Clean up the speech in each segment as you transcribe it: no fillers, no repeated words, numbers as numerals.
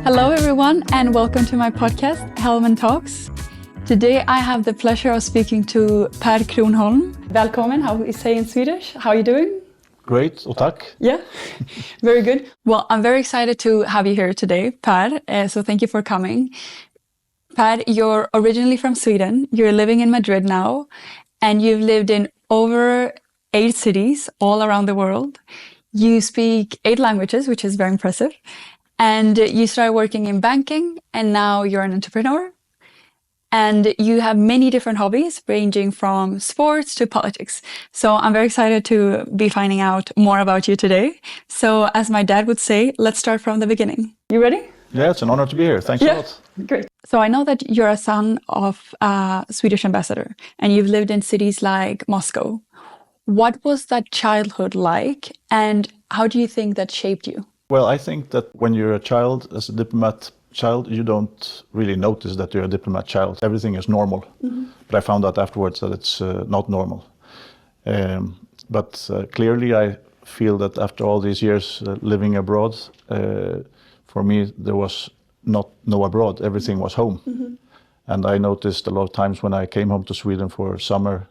Hello everyone and welcome to my podcast, Helm Talks. Today I have the pleasure of speaking to Per Kronholm. Välkommen, how we say in Swedish. How are you doing? Great, och tack. Yeah, very good. Well, I'm very excited to have you here today, Per, so thank you for coming. Per, you're originally from Sweden, you're living in Madrid now, and you've lived in over 8 cities all around the world. You speak 8 languages, which is very impressive. And you started working in banking, and now you're an entrepreneur. And you have many different hobbies, ranging from sports to politics. So I'm very excited to be finding out more about you today. So as my dad would say, let's start from the beginning. You ready? Yeah, it's an honor to be here. Thanks a lot. Great. So I know that you're a son of a Swedish ambassador, and you've lived in cities like Moscow. What was that childhood like, and how do you think that shaped you? Well, I think that when you're a child, as a diplomat child, you don't really notice that you're a diplomat child. Everything is normal. Mm-hmm. But I found out afterwards that it's not normal. But clearly I feel that after all these years living abroad, for me there was no abroad, everything was home. Mm-hmm. And I noticed a lot of times when I came home to Sweden for summer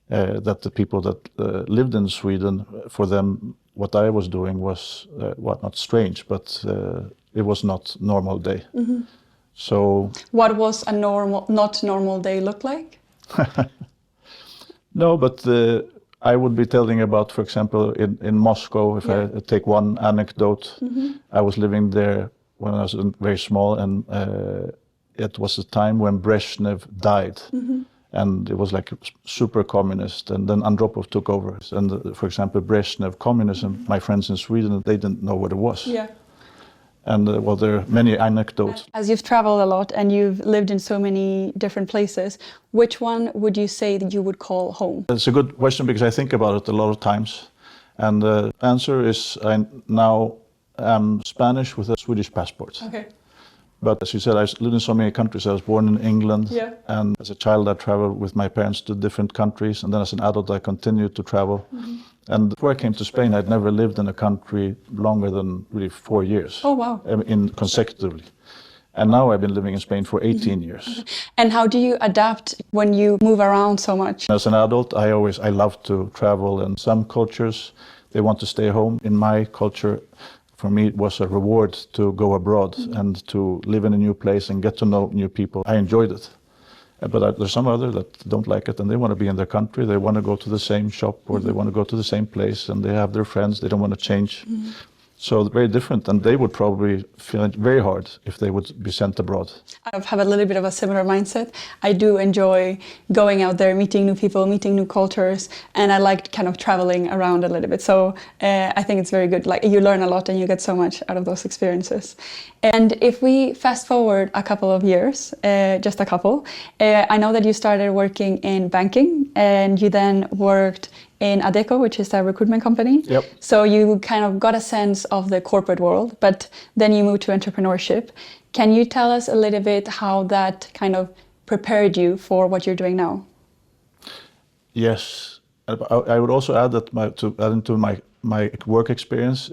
that the people that lived in Sweden, for them, what I was doing was, not strange, but it was not normal day. Mm-hmm. So what was a not normal day look like? No, but I would be telling about, for example, in Moscow, if I take one anecdote, mm-hmm. I was living there when I was very small, and it was a time when Brezhnev died. Mm-hmm. And it was like super communist, and then Andropov took over. And for example, Brezhnev communism, my friends in Sweden, they didn't know what it was. Yeah. And well, there are many anecdotes. As you've traveled a lot and you've lived in so many different places, which one would you say that you would call home? It's a good question because I think about it a lot of times. And the answer is I now am Spanish with a Swedish passport. Okay. But as you said, I lived in so many countries. I was born in England, and as a child I traveled with my parents to different countries, and then as an adult I continued to travel. Mm-hmm. And before I came to Spain, I'd never lived in a country longer than really 4 years. Oh, wow. Consecutively. And now I've been living in Spain for 18 years. Okay. And how do you adapt when you move around so much? As an adult, I love to travel, and some cultures, they want to stay home. In my culture, for me, it was a reward to go abroad and to live in a new place and get to know new people. I enjoyed it. But there's some others that don't like it, and they want to be in their country. They want to go to the same shop, or they want to go to the same place, and they have their friends. They don't want to change. Mm-hmm. So very different, and they would probably feel it very hard if they would be sent abroad. I have a little bit of a similar mindset. I do enjoy going out there, meeting new people, meeting new cultures, and I like kind of traveling around a little bit. So I think it's very good. Like, you learn a lot and you get so much out of those experiences. And if we fast forward a couple of years, just a couple, I know that you started working in banking, and you then worked in Adecco, which is a recruitment company. Yep. So you kind of got a sense of the corporate world, but then you moved to entrepreneurship. Can you tell us a little bit how that kind of prepared you for what you're doing now? Yes. I would also add that my work experience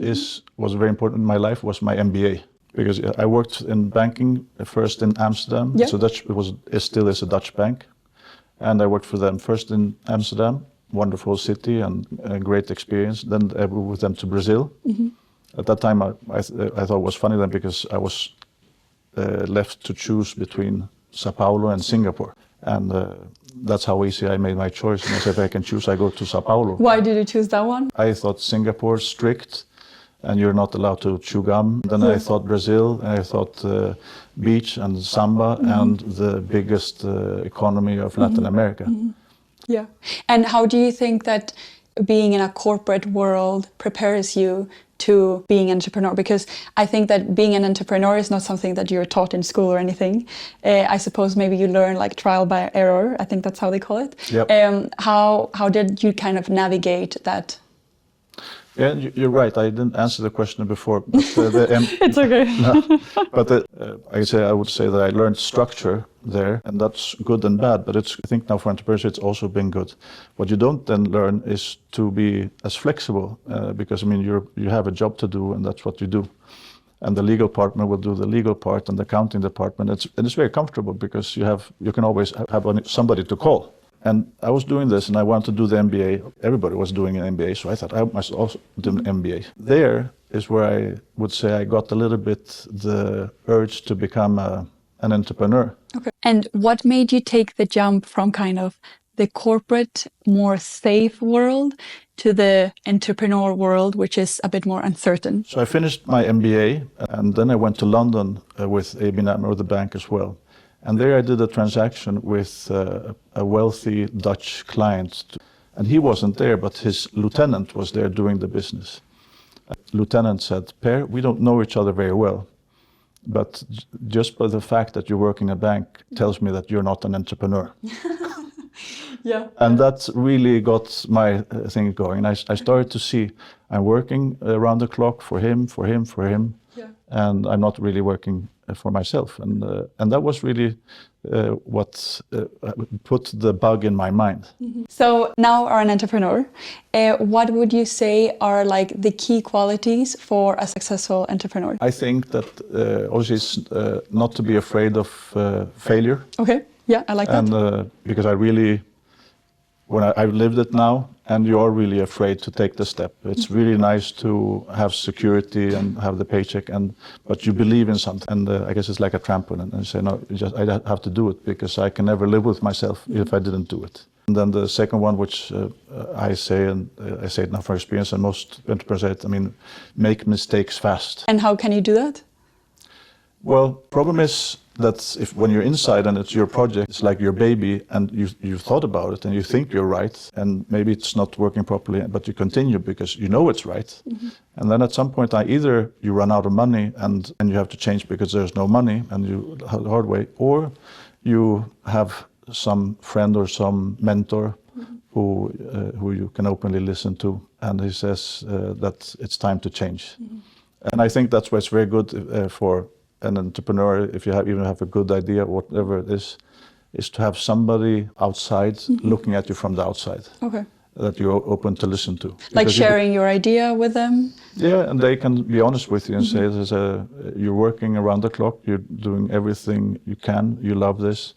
was very important in my life, was my MBA. Because I worked in banking first in Amsterdam. Yep. So it still is a Dutch bank. And I worked for them first in Amsterdam. Wonderful city and a great experience. Then I moved with them to Brazil. Mm-hmm. At that time, I thought it was funny then because I was left to choose between Sao Paulo and Singapore. And that's how easy I made my choice. And I said, if I can choose, I go to Sao Paulo. Why did you choose that one? I thought Singapore strict, and you're not allowed to chew gum. Then I thought Brazil, and I thought beach and samba, mm-hmm. and the biggest economy of Latin America. Mm-hmm. Yeah. And how do you think that being in a corporate world prepares you to being an entrepreneur? Because I think that being an entrepreneur is not something that you're taught in school or anything. I suppose maybe you learn like trial by error. I think that's how they call it. Yep. How did you kind of navigate that? Yeah, you're right. I didn't answer the question before. But, it's okay. No, but I would say that I learned structure there, and that's good and bad. But I think now for entrepreneurship, it's also been good. What you don't then learn is to be as flexible, because I mean you have a job to do, and that's what you do. and the legal department will do the legal part, and the accounting department. It's very comfortable because you can always have somebody to call. And I was doing this, and I wanted to do the MBA. Everybody was doing an MBA, so I thought I must also do an MBA. There is where I would say I got a little bit the urge to become an entrepreneur. Okay. And what made you take the jump from kind of the corporate, more safe world to the entrepreneur world, which is a bit more uncertain? So I finished my MBA, and then I went to London with ABN AMRO, the bank as well. And there I did a transaction with a wealthy Dutch client. And he wasn't there, but his lieutenant was there doing the business. Lieutenant said, Per, we don't know each other very well, but just by the fact that you work in a bank tells me that you're not an entrepreneur. Yeah. And that really got my thing going. I started to see I'm working around the clock for him, Yeah. and I'm not really working for myself. And that was really what put the bug in my mind. Mm-hmm. So now you're an entrepreneur. What would you say are like the key qualities for a successful entrepreneur? I think that obviously it's not to be afraid of failure. Okay, yeah, I like that. And because I really, I've lived it now, and you are really afraid to take the step. It's really nice to have security and have the paycheck, but you believe in something. And I guess it's like a trampoline. And you say, no, I have to do it because I can never live with myself if I didn't do it. And then the second one, which I say, and I say it now from experience, and most entrepreneurs say it, I mean, make mistakes fast. And how can you do that? Well, problem is that when you're inside and it's your project, it's like your baby, and you've thought about it and you think you're right, and maybe it's not working properly, but you continue because you know it's right. Mm-hmm. And then at some point, either you run out of money and you have to change because there's no money and you have the hard way, or you have some friend or some mentor who you can openly listen to, and he says that it's time to change. Mm-hmm. And I think that's why it's very good for an entrepreneur, if you even have a good idea, whatever it is to have somebody outside looking at you from the outside. Okay. That you're open to listen to. Like because sharing your idea with them? Yeah, and they can be honest with you and say, you're working around the clock, you're doing everything you can, you love this,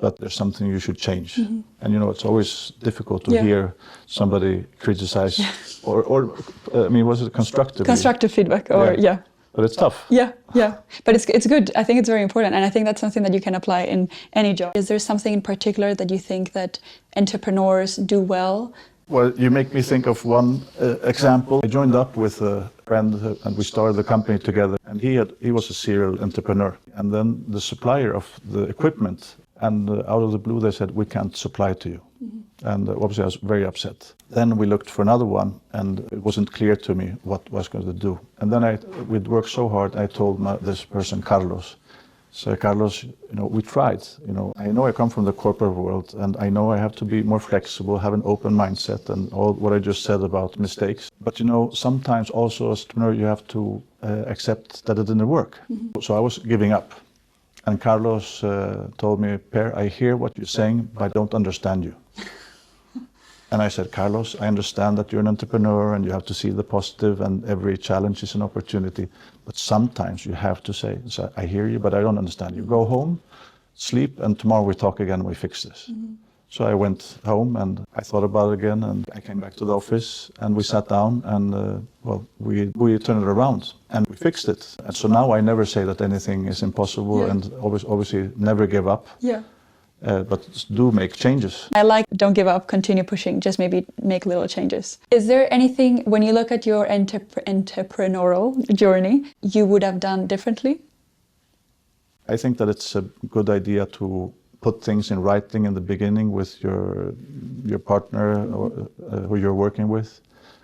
but there's something you should change. And it's always difficult to hear somebody criticize, or I mean, was it constructive? Constructive feedback, or But it's tough. Yeah. But it's good. I think it's very important. And I think that's something that you can apply in any job. Is there something in particular that you think that entrepreneurs do well? Well, you make me think of one example. I joined up with a friend and we started the company together. And he was a serial entrepreneur. And then the supplier of the equipment, and out of the blue they said, we can't supply to you. And obviously I was very upset. Then we looked for another one, and it wasn't clear to me what I was going to do. And then we'd worked so hard, I told this person, Carlos, so Carlos, we tried. I know I come from the corporate world, and I know I have to be more flexible, have an open mindset, and all what I just said about mistakes. But sometimes also as an entrepreneur, you have to accept that it didn't work. So I was giving up. And Carlos told me, Per, I hear what you're saying, but I don't understand you. And I said, Carlos, I understand that you're an entrepreneur and you have to see the positive and every challenge is an opportunity. But sometimes you have to say, I hear you, but I don't understand you. Go home, sleep, and tomorrow we talk again and we fix this. So I went home and I thought about it again, and I came back to the office and we sat down and we turned it around and we fixed it. And so now I never say that anything is impossible and obviously never give up. Yeah. But do make changes. I like don't give up, continue pushing, just maybe make little changes. Is there anything, when you look at your entrepreneurial journey, you would have done differently? I think that it's a good idea to put things in writing in the beginning with your partner or who you're working with,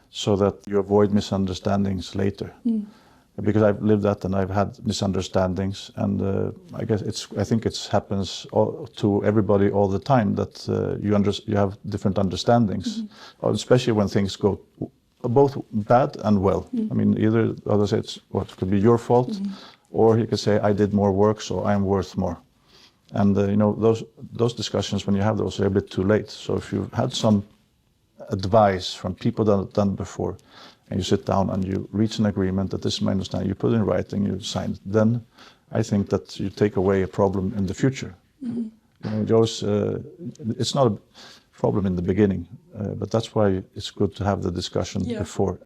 so that you avoid misunderstandings later. Because I've lived that and I've had misunderstandings, and I think it happens to everybody all the time that you have different understandings, especially when things go both bad and well. I mean, either the other say it could be your fault, or you could say I did more work, so I'm worth more. And those discussions, when you have those, are a bit too late. So if you've had some advice from people that have done before, and you sit down and you reach an agreement that this is my understanding, you put it in writing, you sign it, then I think that you take away a problem in the future. You know, it's not a problem in the beginning, but that's why it's good to have the discussion before.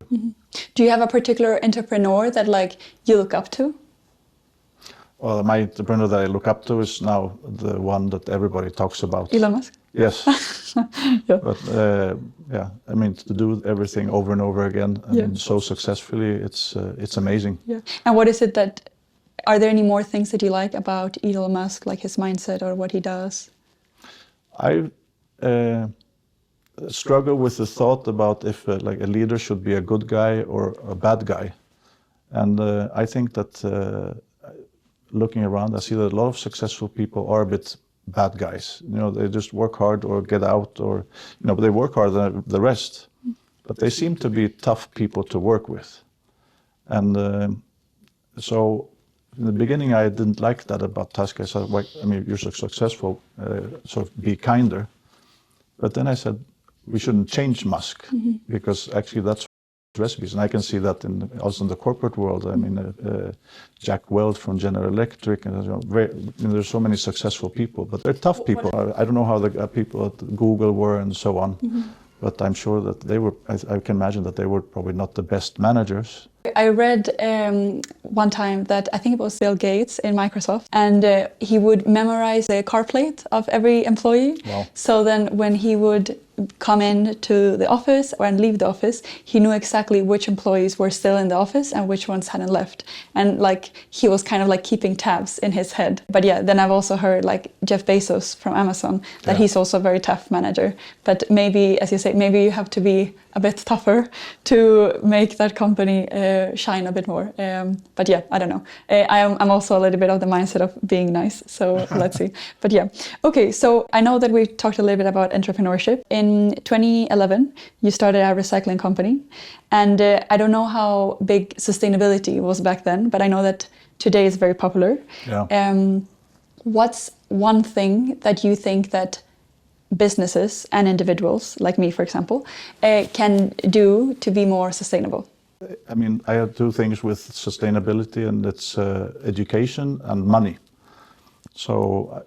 Do you have a particular entrepreneur that like you look up to? Well, my entrepreneur that I look up to is now the one that everybody talks about. Elon Musk? Yes. But yeah, I mean, to do everything over and over again, I mean, so successfully, it's amazing. Yeah. And what is it that, are there any more things that you like about Elon Musk, like his mindset or what he does? I struggle with the thought about if like a leader should be a good guy or a bad guy. And I think that looking around, I see that a lot of successful people are a bit bad guys. You know, they just work hard or get out, or, you know, but they work harder than the rest. But they seem to be tough people to work with. And so in the beginning, I didn't like that about Tusk. I said, well, I mean, you're so successful, sort of be kinder. But then I said, we shouldn't change Musk, because actually that's recipes, and I can see that also in the corporate world. I mean, Jack Welch from General Electric, and there's so many successful people, but they're tough people. I don't know how the people at Google were and so on, but I'm sure that they were. I can imagine that they were probably not the best managers. I read one time that I think it was Bill Gates in Microsoft, and he would memorize the car plate of every employee. Wow. So then when he would come in to the office and leave the office, he knew exactly which employees were still in the office and which ones hadn't left. And like he was kind of like keeping tabs in his head. But yeah, then I've also heard like Jeff Bezos from Amazon, that he's also a very tough manager. But maybe, as you say, maybe you have to be a bit tougher to make that company shine a bit more. But yeah, I don't know. I'm also a little bit of the mindset of being nice. So let's see. But yeah. Okay, so I know that we talked a little bit about entrepreneurship. In 2011, you started a recycling company. And I don't know how big sustainability was back then, but I know that today is very popular. Yeah. What's one thing that you think that businesses and individuals, like me, for example, can do to be more sustainable? I mean, I have two things with sustainability, and it's education and money. So,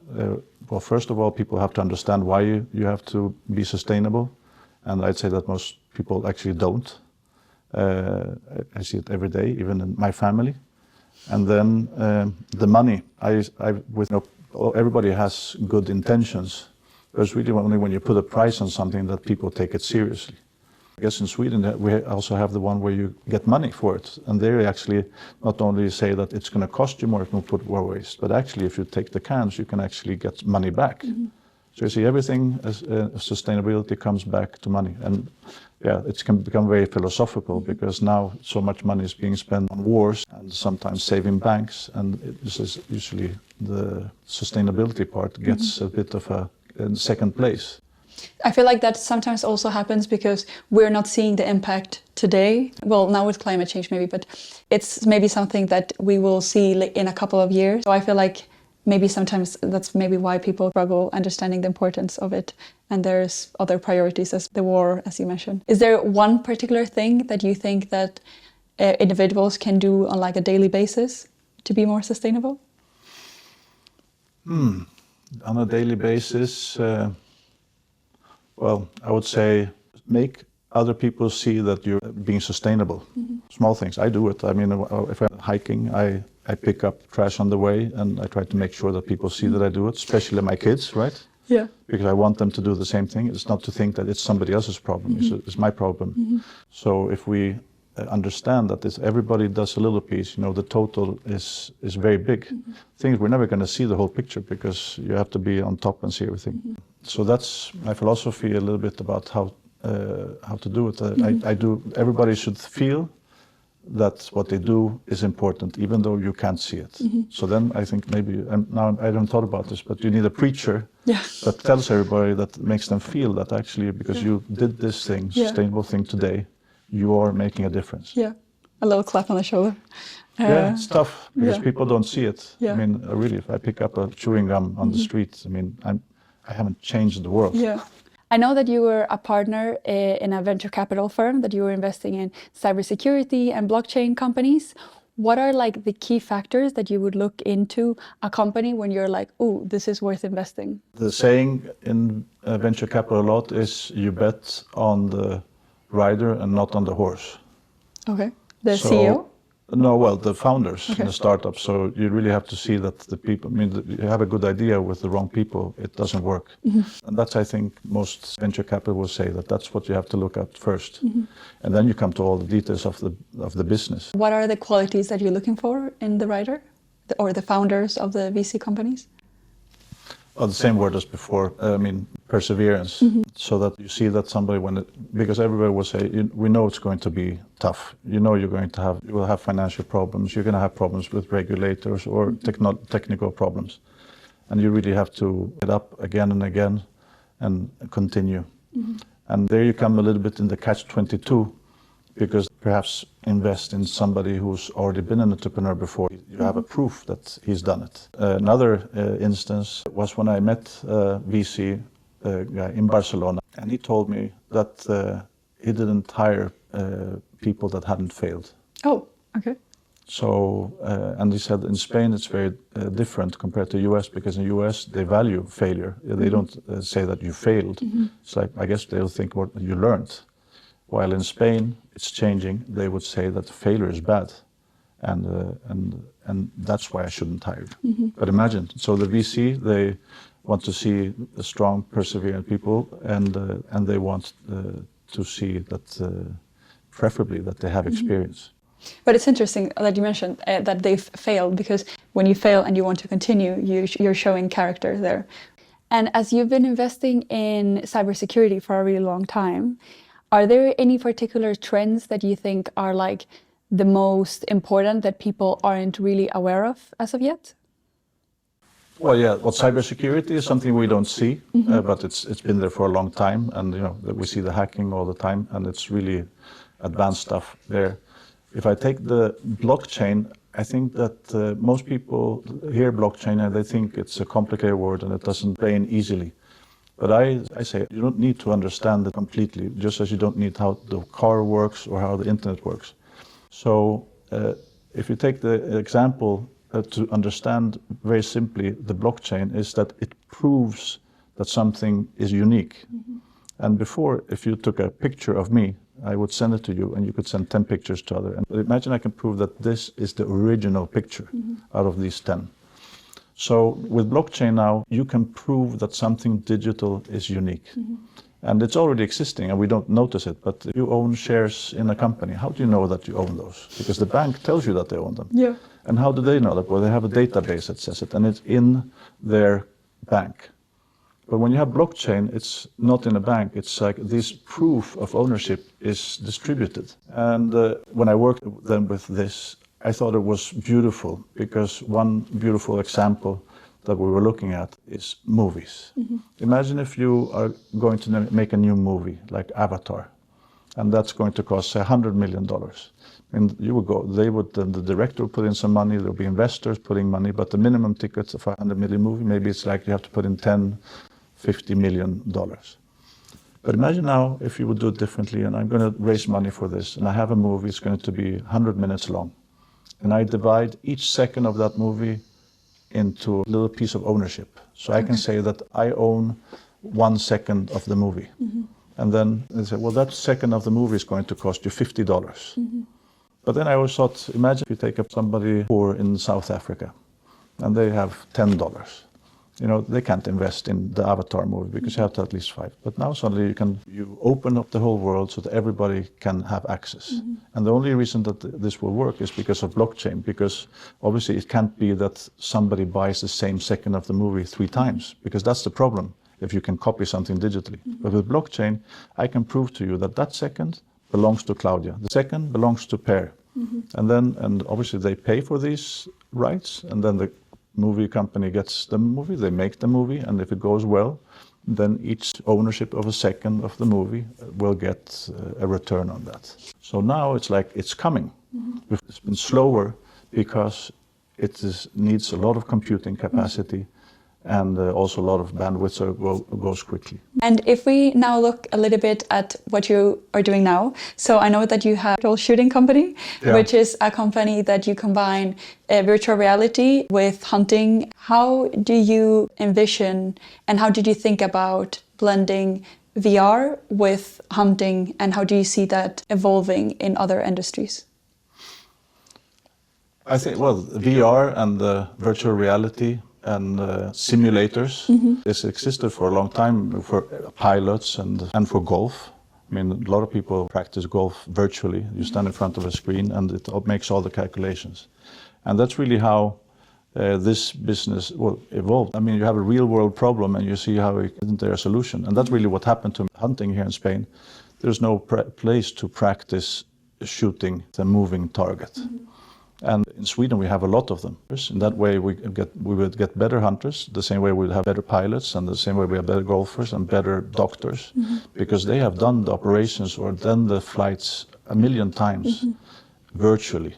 well, first of all, people have to understand why you have to be sustainable. And I'd say that most people actually don't. I see it every day, even in my family. And then the money. Everybody has good intentions. But it's really only when you put a price on something that people take it seriously. I guess in Sweden we also have the one where you get money for it, and they actually not only say that it's going to cost you more if you put more waste, but actually if you take the cans, you can actually get money back. So you see, everything as sustainability comes back to money, and yeah, it can become very philosophical because now so much money is being spent on wars and sometimes saving banks, and this is usually the sustainability part gets a bit of a in second place. I feel like that sometimes also happens because we're not seeing the impact today. Well, now with climate change maybe, but it's maybe something that we will see in a couple of years. So I feel like maybe sometimes that's maybe why people struggle understanding the importance of it. And there's other priorities, as the war, as you mentioned. Is there one particular thing that you think that individuals can do on like a daily basis to be more sustainable? On a daily basis, well, I would say make other people see that you're being sustainable. Small things, I do it. I mean, if I'm hiking, I pick up trash on the way, and I try to make sure that people see that I do it, especially my kids, right? Yeah. Because I want them to do the same thing. It's not to think that it's somebody else's problem, it's my problem. So if we understand that everybody does a little piece, you know, the total is very big. Things we're never going to see the whole picture because you have to be on top and see everything. So that's my philosophy a little bit about how to do it. Everybody should feel that what they do is important, even though you can't see it. So then I think maybe, now I haven't thought about this, but you need a preacher that tells everybody, that makes them feel that actually, because you did this thing, sustainable thing today, you are making a difference. Yeah, a little clap on the shoulder. Yeah, it's tough because people don't see it. I mean, really, if I pick up a chewing gum on the street, I mean, I haven't changed the world. Yeah. I know that you were a partner in a venture capital firm, that you were investing in cybersecurity and blockchain companies. What are like the key factors that you would look into a company when you're like, oh, this is worth investing? The saying in venture capital a lot is you bet on the rider and not on the horse. Okay. The CEO? No, well, the founders Okay. in the startup. So you really have to see that the people, I mean, you have a good idea with the wrong people, it doesn't work. And that's, I think, most venture capital will say that that's what you have to look at first. And then you come to all the details of the business. What are the qualities that you're looking for in the writer or the founders of the VC companies? Oh, the same word as before. I mean, perseverance, so that you see that somebody because everybody will say, we know it's going to be tough. You know, you will have financial problems. You're going to have problems with regulators or technical problems, and you really have to get up again and again, and continue. And there you come a little bit in the catch-22. Because perhaps invest in somebody who's already been an entrepreneur before. You have a proof that he's done it. Another instance was when I met a VC guy in Barcelona, and he told me that he didn't hire people that hadn't failed. Oh, okay. So, and he said in Spain it's very different compared to US, because in US they value failure. They don't say that you failed. It's like, I guess they'll think what you learned. While in Spain, it's changing. They would say that failure is bad, and that's why I shouldn't hire. But imagine, so the VC, they want to see the strong, perseverant people, and they want to see that, preferably, that they have experience. But it's interesting that you mentioned that they've failed, because when you fail and you want to continue, you're showing character there. And as you've been investing in cybersecurity for a really long time, are there any particular trends that you think are like the most important that people aren't really aware of as of yet? Well, yeah. Well, cybersecurity is something we don't see, but it's been there for a long time, and you know we see the hacking all the time, and it's really advanced stuff there. If I take the blockchain, I think that most people hear blockchain and they think it's a complicated word and it doesn't explain easily. But I say you don't need to understand it completely, just as you don't need how the car works or how the internet works. So if you take the example to understand very simply the blockchain, is that it proves that something is unique. And before, if you took a picture of me, I would send it to you and you could send 10 pictures to others. And imagine I can prove that this is the original picture out of these 10. So with blockchain now, you can prove that something digital is unique. And it's already existing and we don't notice it, but if you own shares in a company, how do you know that you own those? Because the bank tells you that they own them. Yeah. And how do they know that? Well, they have a database that says it and it's in their bank. But when you have blockchain, it's not in a bank. It's like this proof of ownership is distributed. And when I worked then with this, I thought it was beautiful, because one beautiful example that we were looking at is movies. Imagine if you are going to make a new movie like Avatar, and that's going to cost, say, $100 million. And you would go, then the director would put in some money, there'll be investors putting money, but the minimum tickets of a $100 million movie, maybe it's like you have to put in $50 million. But imagine now if you would do it differently, and I'm going to raise money for this, and I have a movie, it's going to be 100 minutes long. And I divide each second of that movie into a little piece of ownership. So I can say that I own 1 second of the movie. And then they say, well, that second of the movie is going to cost you $50. But then I always thought, imagine if you take up somebody poor in South Africa, and they have $10. You know, they can't invest in the Avatar movie because you have to at least 5. But now suddenly you open up the whole world so that everybody can have access. And the only reason that this will work is because of blockchain, because obviously it can't be that somebody buys the same second of the movie 3 times, because that's the problem if you can copy something digitally. But with blockchain, I can prove to you that that second belongs to Claudia. The second belongs to Per. And obviously they pay for these rights, and then the movie company gets the movie, they make the movie, and if it goes well, then each ownership of a second of the movie will get a return on that. So now it's like it's coming. It's been slower because it needs a lot of computing capacity, and also a lot of bandwidth, so it goes quickly. And if we now look a little bit at what you are doing now, so I know that you have a virtual shooting company, which is a company that you combine virtual reality with hunting. How do you envision and how did you think about blending VR with hunting, and how do you see that evolving in other industries? I think, well, VR and virtual reality and simulators, this existed for a long time for pilots and for golf. I mean, a lot of people practice golf virtually. You stand in front of a screen and it makes all the calculations. And that's really how this business evolved. I mean, you have a real world problem and you see how isn't there a solution. And that's really what happened to hunting here in Spain. There's no place to practice shooting the moving target. And in Sweden, we have a lot of them. In that way, we would get better hunters, the same way we'd have better pilots, and the same way we have better golfers and better doctors, because they have done the operations or done the flights a million times virtually.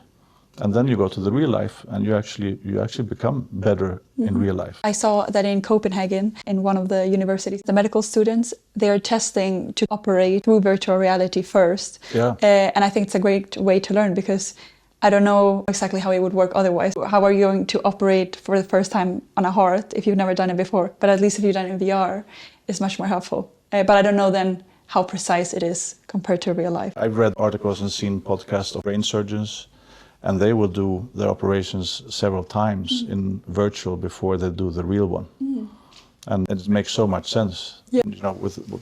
And then you go to the real life, and you actually become better in real life. I saw that in Copenhagen, in one of the universities, the medical students, they are testing to operate through virtual reality first. Yeah. And I think it's a great way to learn, because I don't know exactly how it would work otherwise. How are you going to operate for the first time on a heart if you've never done it before? But at least if you've done it in VR, it's much more helpful. But I don't know then how precise it is compared to real life. I've read articles and seen podcasts of brain surgeons, and they will do their operations several times in virtual before they do the real one. And it makes so much sense, you know,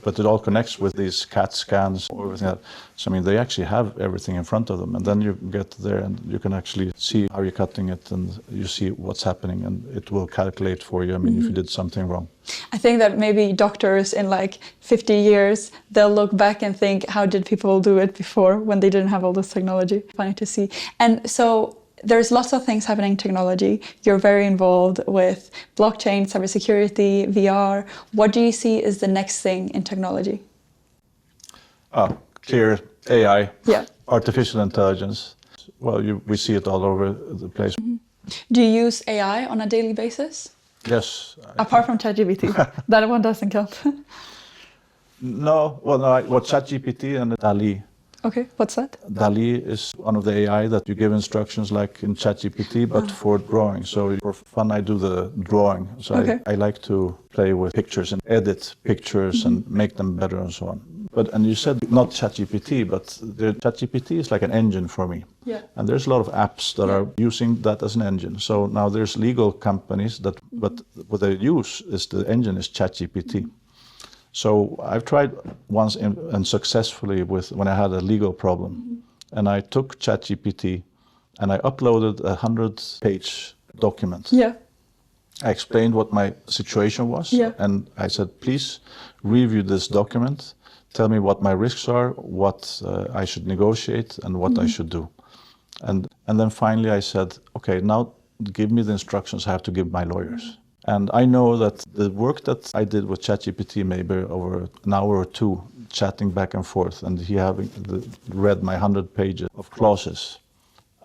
but it all connects with these CAT scans or everything else. So, I mean, they actually have everything in front of them, and then you get there and you can actually see how you're cutting it, and you see what's happening, and it will calculate for you, I mean, if you did something wrong. I think that maybe doctors in like 50 years, they'll look back and think, how did people do it before when they didn't have all this technology? Funny to see. And so there's lots of things happening in technology. You're very involved with blockchain, cybersecurity, VR. What do you see is the next thing in technology? Clear AI, Yeah. artificial intelligence. Well, we see it all over the place. Do you use AI on a daily basis? Yes. Apart from ChatGPT, that one doesn't count. No, ChatGPT and DALI. Okay, what's that? DALI is one of the AI that you give instructions like in ChatGPT, but for drawing. So for fun, I do the drawing. So I like to play with pictures and edit pictures and make them better and so on. And you said not ChatGPT, but the ChatGPT is like an engine for me. Yeah. And there's a lot of apps that are using that as an engine. So now there's legal companies that, but what they use is the engine is ChatGPT. So I've tried once and successfully when I had a legal problem, and I took ChatGPT and I uploaded a 100-page document. Yeah. I explained what my situation was, and I said, please review this document, tell me what my risks are, what I should negotiate, and what I should do. And then finally I said, okay, now give me the instructions I have to give my lawyers. And I know that the work that I did with ChatGPT, maybe over an hour or two, chatting back and forth, and he having read my 100 pages of clauses,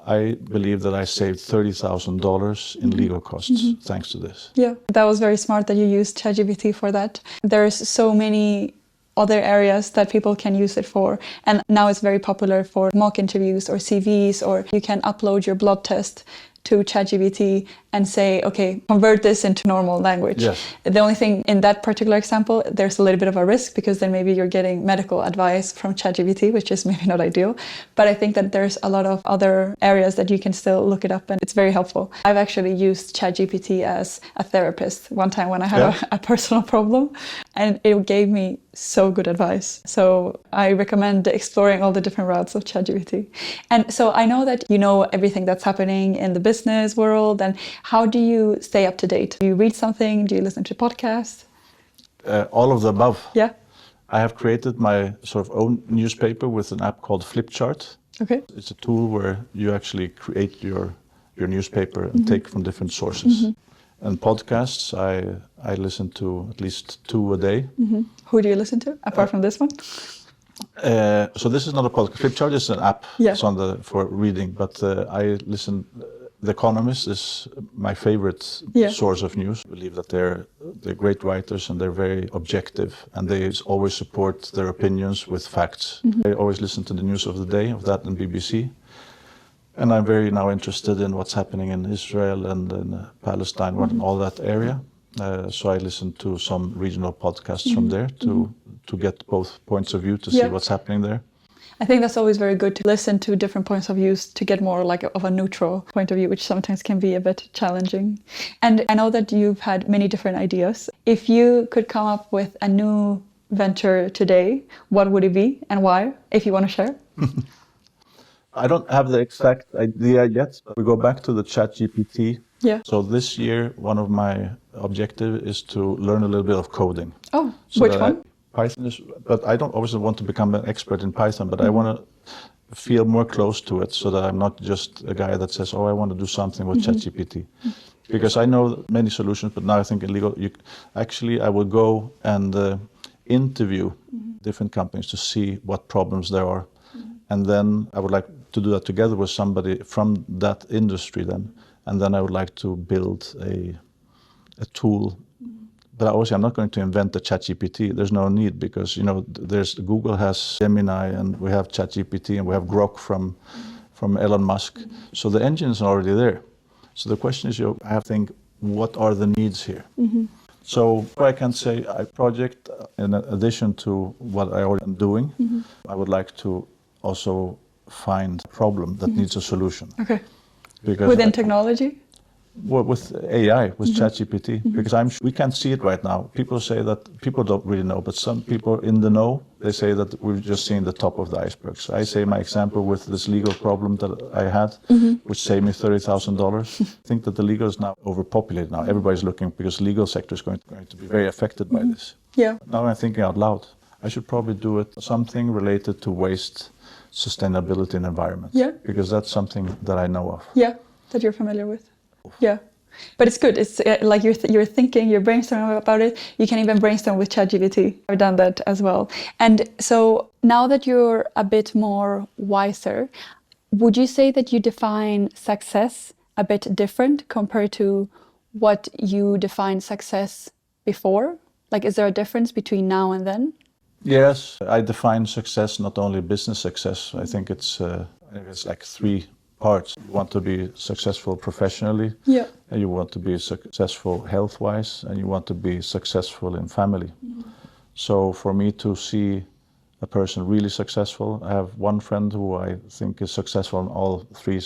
I believe that I saved $30,000 in legal costs thanks to this. Yeah, that was very smart that you used ChatGPT for that. There's so many other areas that people can use it for. And now it's very popular for mock interviews or CVs, or you can upload your blood test to ChatGPT and say, okay, convert this into normal language. Yes. The only thing in that particular example, there's a little bit of a risk because then maybe you're getting medical advice from ChatGPT, which is maybe not ideal. But I think that there's a lot of other areas that you can still look it up and it's very helpful. I've actually used ChatGPT as a therapist one time when I had a personal problem, and it gave me so good advice. So I recommend exploring all the different routes of ChatGPT. And so I know that you know everything that's happening in the business world, and how do you stay up to date? Do you read something? Do you listen to podcasts? All of the above. Yeah. I have created my sort of own newspaper with an app called Flipchart. Okay. It's a tool where you actually create your newspaper and take from different sources. And podcasts, I listen to at least 2 a day. Who do you listen to apart from this one? So this is not a podcast. Flipchart is an app. Yeah. It's for reading, but I listen The Economist is my favorite source of news. I believe that they're great writers and they're very objective and they always support their opinions with facts. I always listen to the news of the day of that and BBC. And I'm very now interested in what's happening in Israel and in Palestine and all that area. So I listen to some regional podcasts from there to get both points of view to see what's happening there. I think that's always very good to listen to different points of views to get more like of a neutral point of view, which sometimes can be a bit challenging. And I know that you've had many different ideas. If you could come up with a new venture today, what would it be and why, if you want to share? I don't have the exact idea yet, but we go back to the ChatGPT. Yeah. So this year, one of my objectives is to learn a little bit of coding. Oh, so which one? Python is, but I don't obviously want to become an expert in Python, but I want to feel more close to it so that I'm not just a guy that says, oh, I want to do something with ChatGPT. Because I know many solutions, but now I think illegal. Actually, I will go and interview different companies to see what problems there are. And then I would like to do that together with somebody from that industry then. And then I would like to build a tool. But obviously I'm not going to invent the ChatGPT. There's no need because, you know, Google has Gemini and we have ChatGPT and we have Grok from Elon Musk. So the engine is already there. So the question is, I have to think, what are the needs here? So I can say a project in addition to what I already am doing, I would like to also find a problem that needs a solution. Okay. Because within technology? Well, with AI, with ChatGPT, because we can't see it right now. People say that people don't really know, but some people in the know, they say that we've just seen the top of the iceberg. So I say my example with this legal problem that I had, which saved me $30,000. I think that the legal is now overpopulated now. Everybody's looking because the legal sector is going to be very affected by this. Yeah. Now I'm thinking out loud. I should probably do it something related to waste, sustainability and environment. Yeah. Because that's something that I know of. Yeah, that you're familiar with. Yeah, but it's good. It's like you're thinking, you're brainstorming about it. You can even brainstorm with ChatGPT. I've done that as well. And so now that you're a bit more wiser, would you say that you define success a bit different compared to what you defined success before? Like, is there a difference between now and then? Yes, I define success not only business success. I think it's like three parts. You want to be successful professionally, and you want to be successful health-wise, and you want to be successful in family. So for me to see a person really successful, I have one friend who I think is successful in all three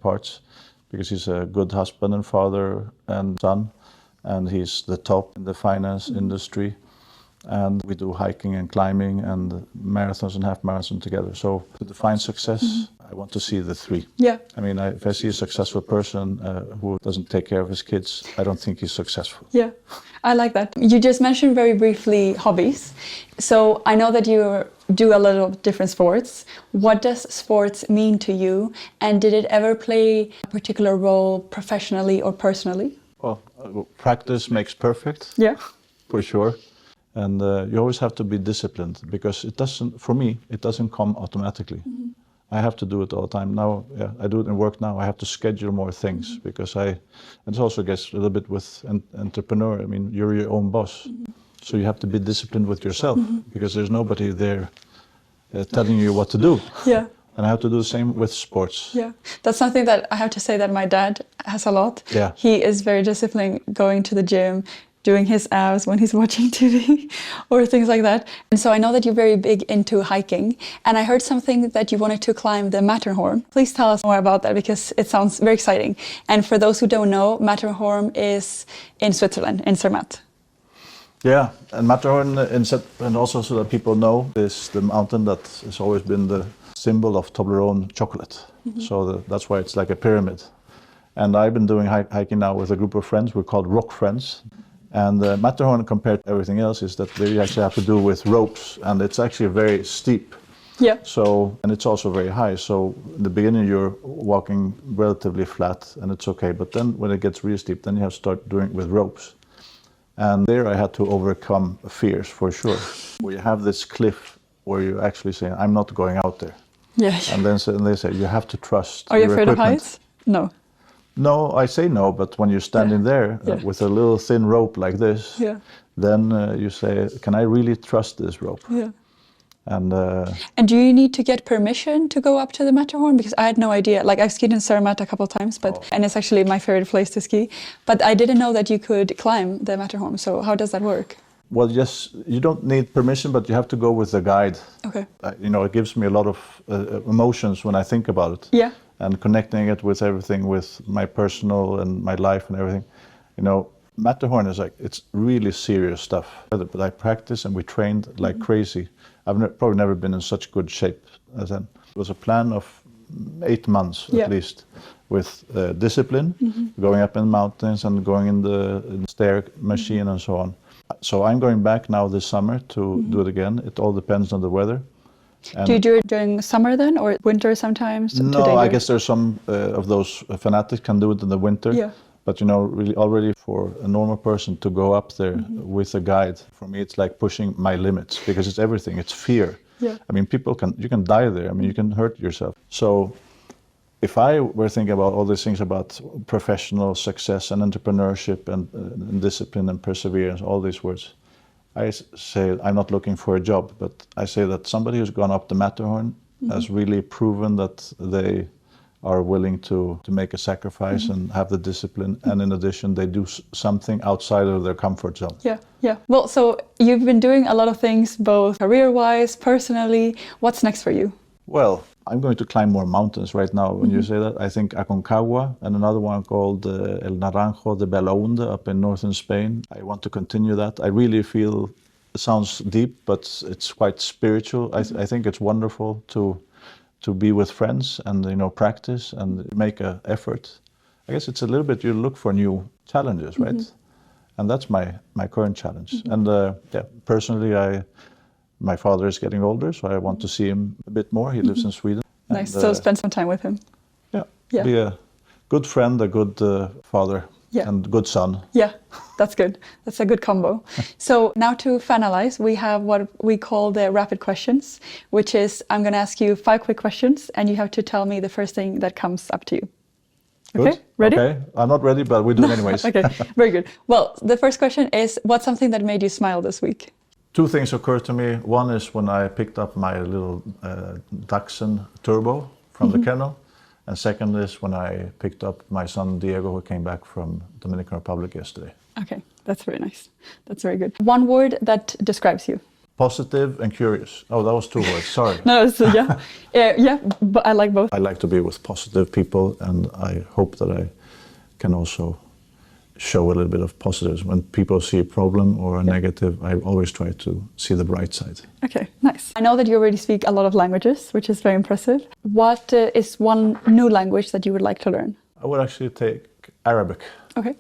parts, because he's a good husband and father and son, and he's the top in the finance industry. And we do hiking and climbing and marathons and half marathons together. So to define success, I want to see the three. Yeah. I mean, if I see a successful person who doesn't take care of his kids, I don't think he's successful. Yeah, I like that. You just mentioned very briefly hobbies. So I know that you do a lot of different sports. What does sports mean to you? And did it ever play a particular role professionally or personally? Well, practice makes perfect. Yeah. For sure. And you always have to be disciplined because it doesn't come automatically. I have to do it all the time. Now, I do it in work now. I have to schedule more things because it also gets a little bit with an entrepreneur. I mean, you're your own boss. So you have to be disciplined with yourself because there's nobody there telling you what to do. Yeah. And I have to do the same with sports. Yeah, that's something that I have to say that my dad has a lot. Yeah. He is very disciplined, going to the gym, doing his abs when he's watching TV or things like that. And so I know that you're very big into hiking. And I heard something that you wanted to climb the Matterhorn. Please tell us more about that because it sounds very exciting. And for those who don't know, Matterhorn is in Switzerland, in Zermatt. Yeah, and Matterhorn, and also so that people know, is the mountain that has always been the symbol of Toblerone chocolate. So that's why it's like a pyramid. And I've been doing hiking now with a group of friends. We're called Rock Friends. And Matterhorn, compared to everything else, is that they actually have to do with ropes, and it's actually very steep. Yeah. So, and it's also very high. So in the beginning, you're walking relatively flat, and it's okay. But then when it gets really steep, then you have to start doing it with ropes. And there I had to overcome fears, for sure. Where you have this cliff where you actually say, I'm not going out there. Yeah. And then they say, you have to trust Are you your afraid equipment. of heights? No. No, I say no, but when you're standing there with a little thin rope like this, then you say, can I really trust this rope? And do you need to get permission to go up to the Matterhorn? Because I had no idea. Like, I've skied in Zermatt a couple of times, and it's actually my favorite place to ski. But I didn't know that you could climb the Matterhorn. So how does that work? Well, yes, you don't need permission, but you have to go with a guide. Okay. It gives me a lot of emotions when I think about it. Yeah. And connecting it with everything, with my personal and my life and everything. Matterhorn is it's really serious stuff. But I practiced and we trained like crazy. I've probably never been in such good shape as then. It was a plan of 8 months at least, with discipline, going up in mountains and going in the stair machine and so on. So I'm going back now this summer to do it again. It all depends on the weather. And do you do it during summer then, or winter sometimes? No, I guess there's some of those fanatics can do it in the winter. Yeah. But really already for a normal person to go up there with a guide, for me it's like pushing my limits, because it's everything. It's fear. Yeah. I mean, you can die there. I mean, you can hurt yourself. So if I were thinking about all these things about professional success and entrepreneurship and discipline and perseverance, all these words, I say I'm not looking for a job, but I say that somebody who's gone up the Matterhorn has really proven that they are willing to make a sacrifice and have the discipline, and in addition they do something outside of their comfort zone. Yeah. Well, so you've been doing a lot of things, both career-wise, personally. What's next for you? Well, I'm going to climb more mountains right now. When you say that, I think Aconcagua and another one called El Naranjo de Belaunde up in northern Spain. I want to continue that. I really feel, it sounds deep, but it's quite spiritual. I think it's wonderful to be with friends and practice and make an effort. I guess it's a little bit, you look for new challenges, right? And that's my current challenge. And personally, my father is getting older, so I want to see him a bit more. He lives in Sweden. Nice. So spend some time with him. Yeah. Be a good friend, a good father, and good son. Yeah, that's good. That's a good combo. So now to finalize, we have what we call the rapid questions, which is I'm going to ask you 5 quick questions, and you have to tell me the first thing that comes up to you. Good. Okay, ready? Okay, I'm not ready, but we do it anyways. Okay, very good. Well, the first question is, what's something that made you smile this week? 2 things occurred to me. One is when I picked up my little Dachshund Turbo from the kennel. And second is when I picked up my son Diego, who came back from Dominican Republic yesterday. Okay, that's very nice. That's very good. 1 word that describes you. Positive and curious. Oh, that was 2 words, sorry. No, so but I like both. I like to be with positive people, and I hope that I can also show a little bit of positives. When people see a problem or a negative, I always try to see the bright side. Okay, nice. I know that you already speak a lot of languages, which is very impressive. What is one new language that you would like to learn? I would actually take Arabic. Okay.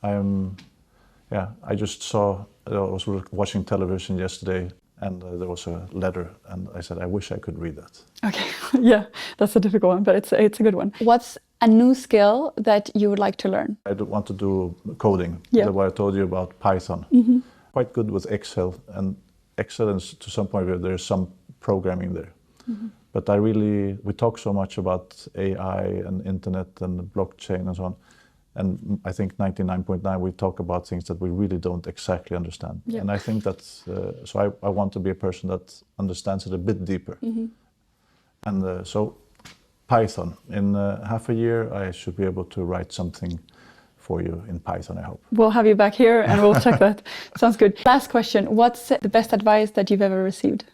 I just saw, I was watching television yesterday, and there was a letter, and I said, I wish I could read that. Okay, yeah, that's a difficult one, but it's a good one. What's a new skill that you would like to learn? I want to do coding. Yeah. That's why I told you about Python. Quite good with Excel, and Excel, and to some point there's some programming there. But we talk so much about AI and internet and blockchain and so on. And I think 99.9 we talk about things that we really don't exactly understand. Yeah. And I think that's, so I want to be a person that understands it a bit deeper. And so Python, in half a year I should be able to write something for you in Python, I hope. We'll have you back here and we'll check that. Sounds good. Last question, what's the best advice that you've ever received?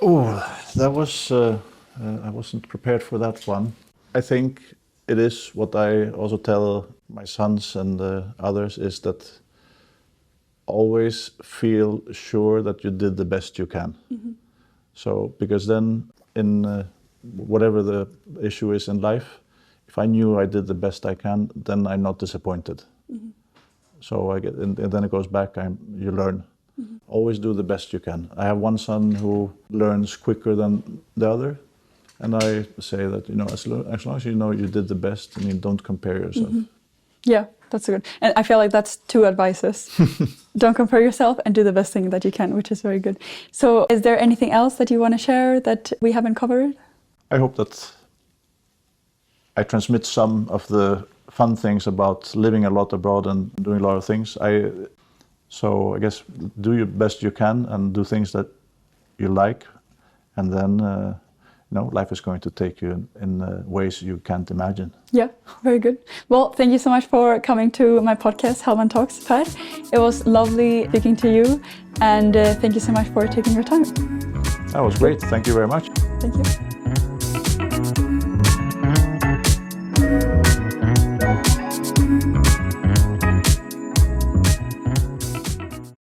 Oh, that was, I wasn't prepared for that one. I think it is what I also tell my sons and others, is that always feel sure that you did the best you can. So, because then in whatever the issue is in life, if I knew I did the best I can, then I'm not disappointed. So and then it goes back, you learn. Always do the best you can. I have one son who learns quicker than the other. And I say that, as long as you know you did the best, don't compare yourself. Yeah, that's good. And I feel like that's 2 advices. Don't compare yourself and do the best thing that you can, which is very good. So is there anything else that you want to share that we haven't covered? I hope that I transmit some of the fun things about living a lot abroad and doing a lot of things. So I guess do your best you can and do things that you like, and then life is going to take you in ways you can't imagine. Yeah, very good. Well, thank you so much for coming to my podcast, Hellman Talks, Per. It was lovely speaking to you, and thank you so much for taking your time. That was great. Thank you very much. Thank you.